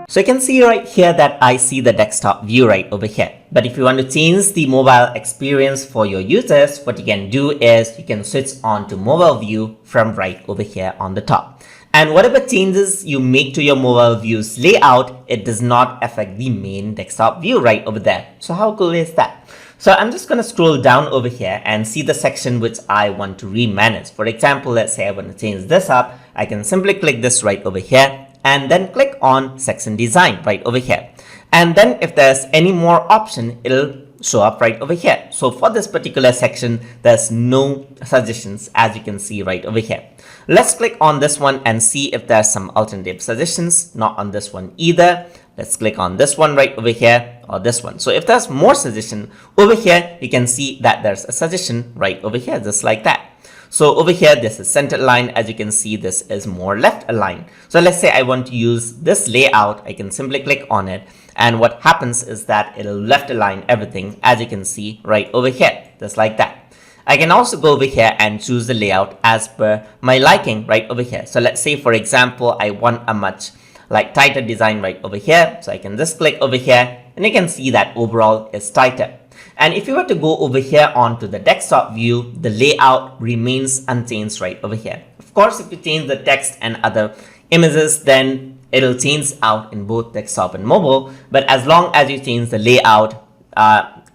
So you can see right here that I see the desktop view right over here. But if you want to change the mobile experience for your users, what you can do is you can switch on to mobile view from right over here on the top. And whatever changes you make to your mobile view's layout, it does not affect the main desktop view right over there. So how cool is that? So I'm just going to scroll down over here and see the section which I want to remanage. For example, let's say I want to change this up. I can simply click this right over here and then click on section design right over here. And then if there's any more option, it'll show up right over here. So for this particular section, there's no suggestions as you can see right over here. Let's click on this one and see if there's some alternative suggestions. Not on this one either. Let's click on this one right over here or this one. So if there's more suggestion over here, you can see that there's a suggestion right over here, just like that. So over here, this is center aligned. As you can see, this is more left aligned. So let's say I want to use this layout. I can simply click on it. And what happens is that it'll left align everything, as you can see right over here, just like that. I can also go over here and choose the layout as per my liking right over here. So let's say, for example, I want a much tighter design right over here. So I can just click over here and you can see that overall is tighter. And if you were to go over here onto the desktop view, the layout remains unchanged right over here. Of course, if you change the text and other images, then it'll change out in both desktop and mobile. But as long as you change the layout,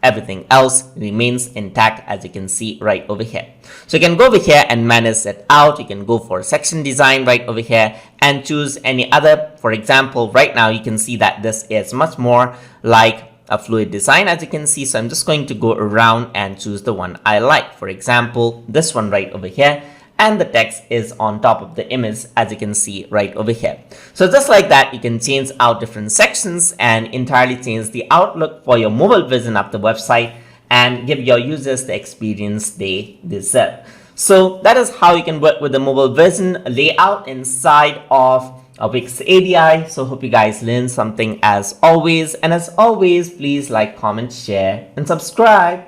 everything else remains intact, as you can see right over here. So you can go over here and manage it out. You can go for section design right over here and choose any other. For example, right now you can see that this is much more like a fluid design, as you can see. So I'm just going to go around and choose the one I like. For example, this one right over here. And the text is on top of the image, as you can see right over here. So just like that, you can change out different sections and entirely change the outlook for your mobile version of the website and give your users the experience they deserve. So that is how you can work with the mobile version layout inside of Wix ADI. So hope you guys learned something as always. And as always, please like, comment, share, and subscribe.